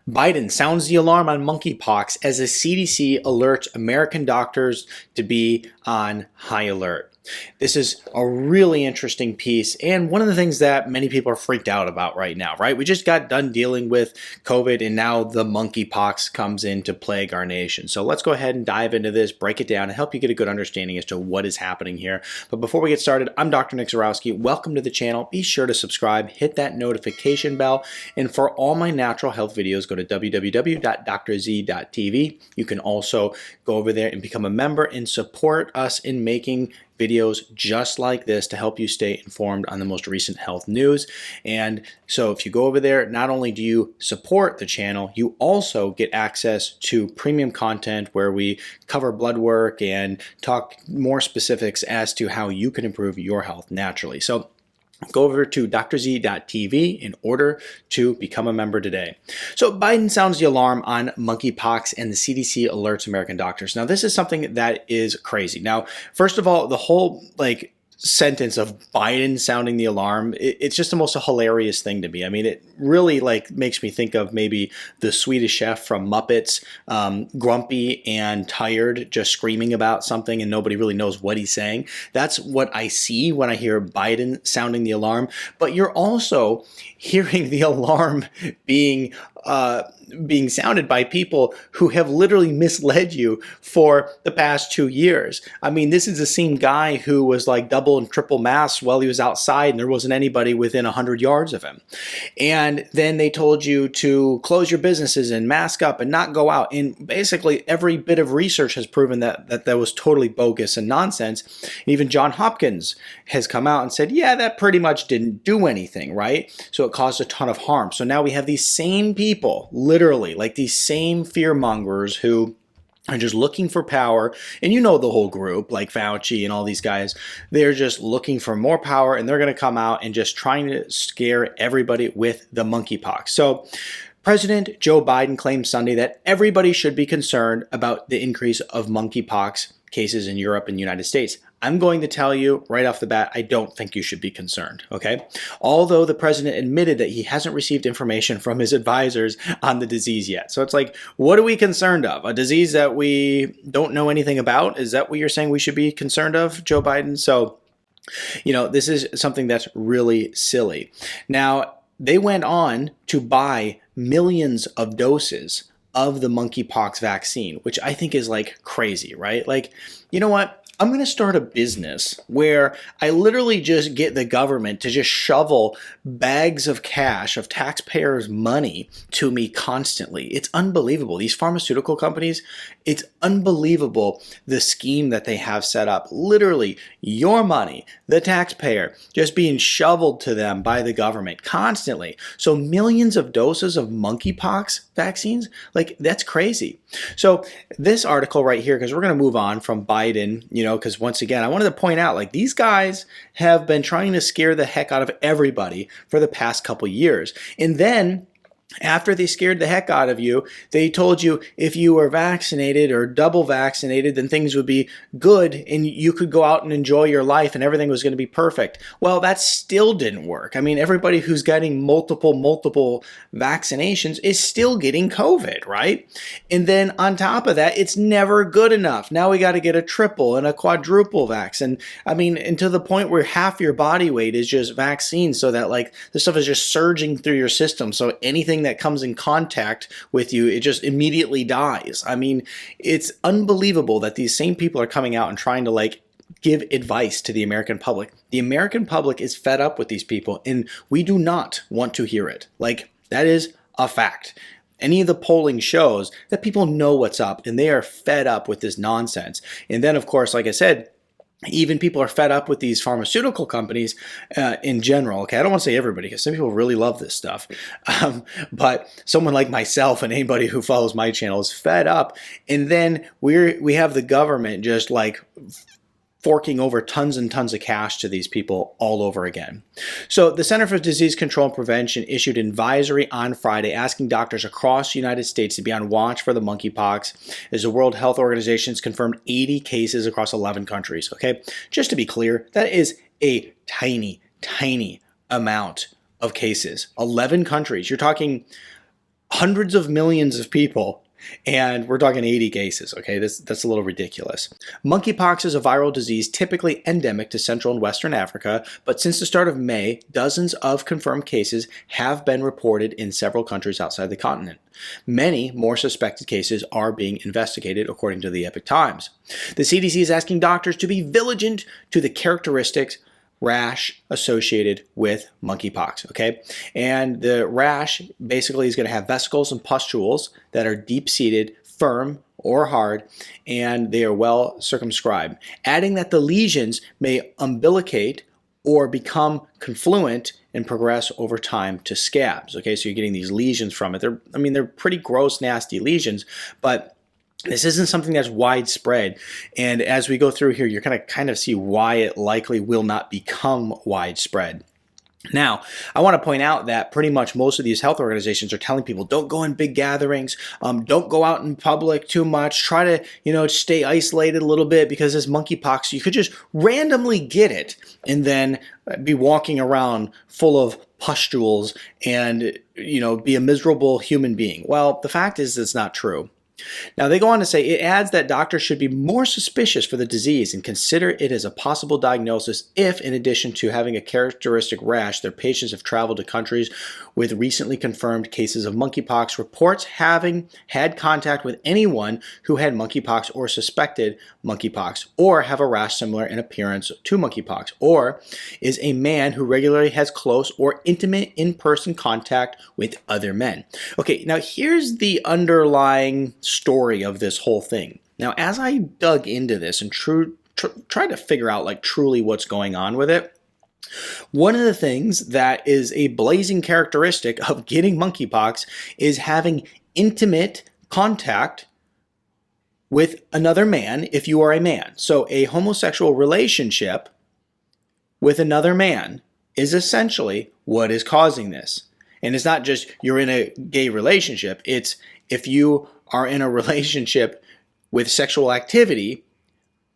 Biden sounds the alarm on monkeypox as the CDC alerts American doctors to be on high alert. This is a really interesting piece and one of the things that many people are freaked out about right now, right? We just got done dealing with COVID and now the monkeypox comes in to plague our nation. So let's go ahead and dive into this, break it down, and help you get a good understanding as to what is happening here. But before we get started, I'm Dr. Nick Zarowski. Welcome to the channel. Be sure to subscribe, hit that notification bell, and for all my natural health videos, go to www.drzee.tv. You can also go over there and become a member and support us in making videos just like this to help you stay informed on the most recent health news. And so if you go over there, not only do you support the channel, you also get access to premium content where we cover blood work and talk more specifics as to how you can improve your health naturally. So go over to drzee.tv in order to become a member today. So Biden sounds the alarm on monkeypox and the CDC alerts American doctors. Now this is something that is crazy. Now, first of all, the whole sentence of Biden sounding the alarm, it's just the most hilarious thing to me. I mean, it really makes me think of maybe the Swedish Chef from Muppets, grumpy and tired, just screaming about something and nobody really knows what he's saying. That's what I see when I hear Biden sounding the alarm. But you're also hearing the alarm being sounded by people who have literally misled you for the past 2 years. I mean, this is the same guy who was like double and triple masked while he was outside and there wasn't anybody within 100 yards of him. And then they told you to close your businesses and mask up and not go out. And basically every bit of research has proven that was totally bogus and nonsense. And even John Hopkins has come out and said, yeah, that pretty much didn't do anything, right? So it caused a ton of harm. So now we have these same people, literally, like these same fear mongers who are just looking for power. And you know the whole group, like Fauci and all these guys, they're just looking for more power and they're going to come out and just trying to scare everybody with the monkeypox. So President Joe Biden claimed Sunday that everybody should be concerned about the increase of monkeypox cases in Europe and the United States. I'm going to tell you right off the bat, I don't think you should be concerned, okay? Although the president admitted that he hasn't received information from his advisors on the disease yet. So it's like, what are we concerned of? A disease that we don't know anything about? Is that what you're saying we should be concerned of, Joe Biden? So, you know, this is something that's really silly. Now, they went on to buy millions of doses of the monkeypox vaccine, which I think is like crazy, right? Like, you know what? I'm going to start a business where I literally just get the government to just shovel bags of cash, of taxpayers' money to me constantly. It's unbelievable. These pharmaceutical companies, it's unbelievable the scheme that they have set up. Literally, your money, the taxpayer, just being shoveled to them by the government constantly. So millions of doses of monkeypox vaccines, like that's crazy. So this article right here, because we're going to move on from Biden, you know, because once again, I wanted to point out, like, these guys have been trying to scare the heck out of everybody for the past couple years. And then after they scared the heck out of you, they told you if you were vaccinated or double vaccinated, then things would be good and you could go out and enjoy your life and everything was going to be perfect. Well, that still didn't work. I mean, everybody who's getting multiple vaccinations is still getting COVID, right? And then on top of that, it's never good enough. Now we got to get a triple and a quadruple vax. And I mean, and to the point where half your body weight is just vaccine, so that like this stuff is just surging through your system. So anything that comes in contact with you, it just immediately dies. I mean, it's unbelievable that these same people are coming out and trying to like give advice to the American public. The American public is fed up with these people and we do not want to hear it. Like, that is a fact. Any of the polling shows that people know what's up and they are fed up with this nonsense. And then of course, like I said, even people are fed up with these pharmaceutical companies in general. Okay, I don't want to say everybody because some people really love this stuff. But someone like myself and anybody who follows my channel is fed up. And then we have the government just like forking over tons and tons of cash to these people all over again. So the Center for Disease Control and Prevention issued an advisory on Friday asking doctors across the United States to be on watch for the monkeypox as the World Health Organization has confirmed 80 cases across 11 countries. Okay, just to be clear, that is a tiny amount of cases. 11 countries. You're talking hundreds of millions of people, and we're talking 80 cases, okay? That's a little ridiculous. Monkeypox is a viral disease typically endemic to Central and Western Africa, but since the start of May, dozens of confirmed cases have been reported in several countries outside the continent. Many more suspected cases are being investigated, according to the Epoch Times. The CDC is asking doctors to be vigilant to the characteristics rash associated with monkeypox, okay? And the rash basically is going to have vesicles and pustules that are deep-seated, firm, or hard, and they are well circumscribed. Adding that the lesions may umbilicate or become confluent and progress over time to scabs, okay? So you're getting these lesions from it. They're pretty gross, nasty lesions, but this isn't something that's widespread, and as we go through here, you're going to kind of see why it likely will not become widespread. Now, I want to point out that pretty much most of these health organizations are telling people don't go in big gatherings, don't go out in public too much, try to, stay isolated a little bit, because this monkeypox, you could just randomly get it and then be walking around full of pustules and, be a miserable human being. Well, the fact is it's not true. Now, they go on to say it adds that doctors should be more suspicious for the disease and consider it as a possible diagnosis if, in addition to having a characteristic rash, their patients have traveled to countries with recently confirmed cases of monkeypox, reports having had contact with anyone who had monkeypox or suspected monkeypox, or have a rash similar in appearance to monkeypox, or is a man who regularly has close or intimate in-person contact with other men. Okay, now here's the underlying story of this whole thing. Now, as I dug into this and tried to figure out truly what's going on with it, one of the things that is a blazing characteristic of getting monkeypox is having intimate contact with another man if you are a man. So a homosexual relationship with another man is essentially what is causing this. And it's not just you're in a gay relationship, it's if you are in a relationship with sexual activity,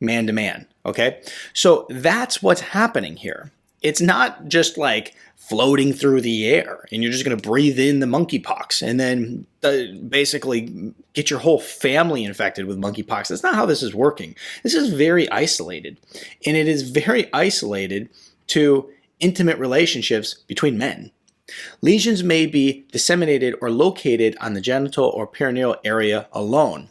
man to man, okay? So that's what's happening here. It's not just like floating through the air and you're just going to breathe in the monkeypox and then basically get your whole family infected with monkeypox. That's not how this is working. This is very isolated, and it is very isolated to intimate relationships between men. Lesions may be disseminated or located on the genital or perineal area alone.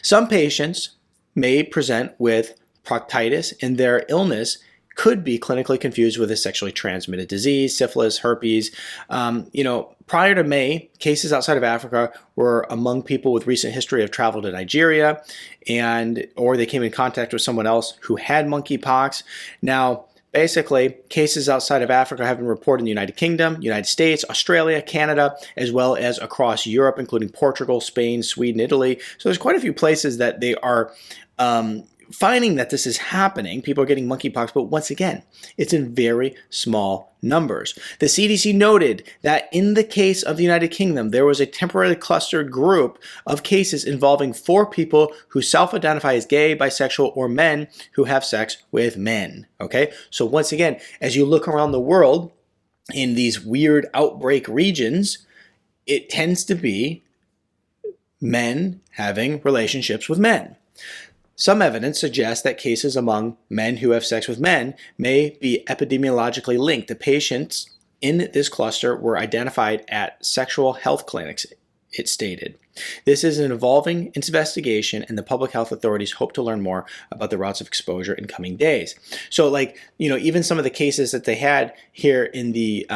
Some patients may present with proctitis, and their illness could be clinically confused with a sexually transmitted disease, syphilis, herpes. Prior to May, cases outside of Africa were among people with recent history of travel to Nigeria, or they came in contact with someone else who had monkeypox. Now, basically, cases outside of Africa have been reported in the United Kingdom, United States, Australia, Canada, as well as across Europe, including Portugal, Spain, Sweden, Italy. So there's quite a few places that they are finding that this is happening. People are getting monkeypox, but once again, it's in very small numbers. The CDC noted that in the case of the United Kingdom, there was a temporarily clustered group of cases involving 4 people who self-identify as gay, bisexual, or men who have sex with men. Okay, so once again, as you look around the world in these weird outbreak regions, it tends to be men having relationships with men. Some evidence suggests that cases among men who have sex with men may be epidemiologically linked. The patients in this cluster were identified at sexual health clinics, it stated. This is an evolving investigation, and the public health authorities hope to learn more about the routes of exposure in coming days. So, even some of the cases that they had here in the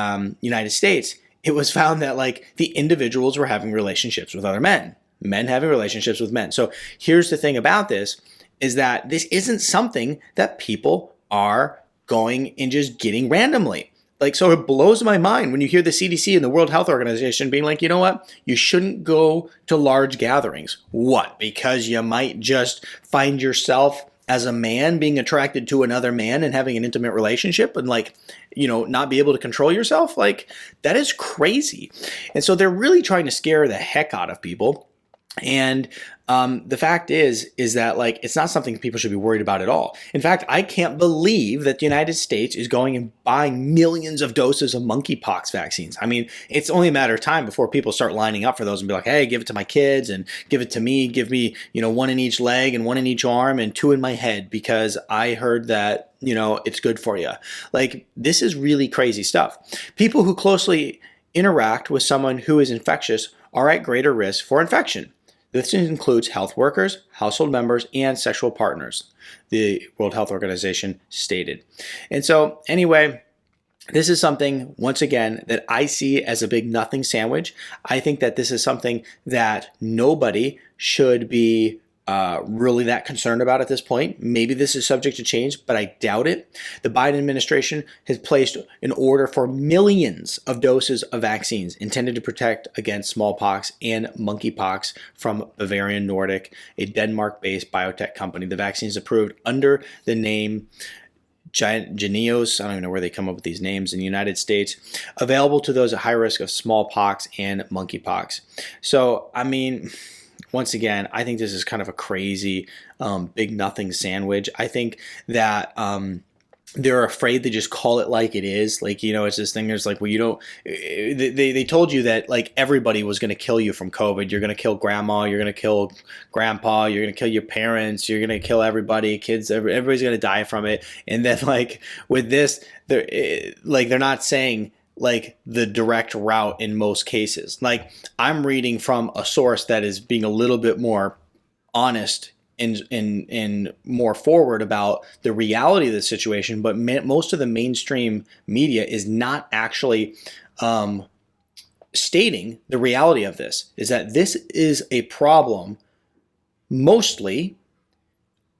United States, it was found that the individuals were having relationships with other men having relationships with men. So here's the thing about this, is that this isn't something that people are going and just getting randomly. So it blows my mind when you hear the CDC and the World Health Organization being like, you know what, you shouldn't go to large gatherings. What? Because you might just find yourself as a man being attracted to another man and having an intimate relationship and not be able to control yourself? That is crazy. And so they're really trying to scare the heck out of people. And the fact is that like it's not something people should be worried about at all. In fact, I can't believe that the United States is going and buying millions of doses of monkeypox vaccines. I mean, it's only a matter of time before people start lining up for those and be like, hey, give it to my kids and give it to me. Give me, one in each leg and one in each arm and two in my head because I heard that, it's good for you. Like, this is really crazy stuff. People who closely interact with someone who is infectious are at greater risk for infection. This includes health workers, household members, and sexual partners, the World Health Organization stated. And so anyway, this is something, once again, that I see as a big nothing sandwich. I think that this is something that nobody should be really that concerned about at this point. Maybe this is subject to change, but I doubt it. The Biden administration has placed an order for millions of doses of vaccines intended to protect against smallpox and monkeypox from Bavarian Nordic, a Denmark-based biotech company. The vaccine is approved under the name Jynneos, I don't even know where they come up with these names, in the United States, available to those at high risk of smallpox and monkeypox. So, I mean, once again, I think this is kind of a crazy big nothing sandwich. I think that they're afraid to just call it like it is. Like, it's this thing. There's like, well, they told you that like everybody was going to kill you from COVID. You're going to kill grandma. You're going to kill grandpa. You're going to kill your parents. You're going to kill everybody, kids. Everybody's going to die from it. And then like with this, they're not saying like the direct route in most cases. Like, I'm reading from a source that is being a little bit more honest and more forward about the reality of the situation, but most of the mainstream media is not actually stating the reality of this, is that this is a problem mostly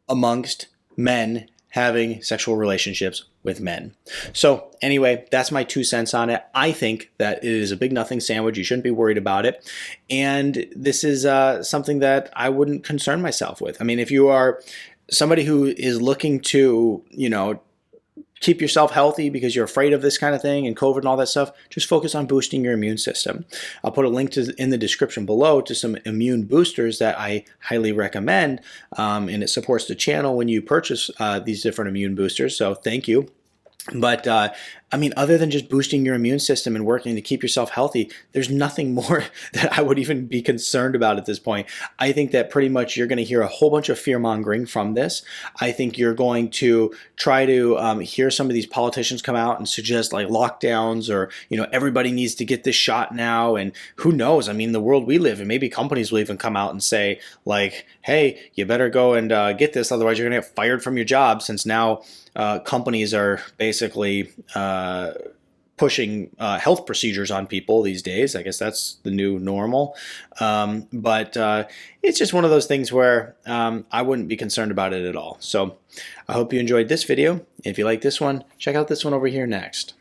amongst men having sexual relationships with men. So anyway, that's my 2 cents on it. I think that it is a big nothing sandwich. You shouldn't be worried about it. And this is something that I wouldn't concern myself with. I mean, if you are somebody who is looking to, keep yourself healthy because you're afraid of this kind of thing and COVID and all that stuff, just focus on boosting your immune system. I'll put a link in the description below to some immune boosters that I highly recommend, and it supports the channel when you purchase these different immune boosters, so thank you. But I mean, other than just boosting your immune system and working to keep yourself healthy, there's nothing more that I would even be concerned about at this point. I think that pretty much you're going to hear a whole bunch of fear mongering from this. I think you're going to try to hear some of these politicians come out and suggest like lockdowns or, everybody needs to get this shot now. And who knows? I mean, the world we live in, maybe companies will even come out and say like, hey, you better go and get this. Otherwise, you're going to get fired from your job, since now companies are basically pushing health procedures on people these days. I guess that's the new normal. But it's just one of those things where I wouldn't be concerned about it at all. So I hope you enjoyed this video. If you like this one, check out this one over here next.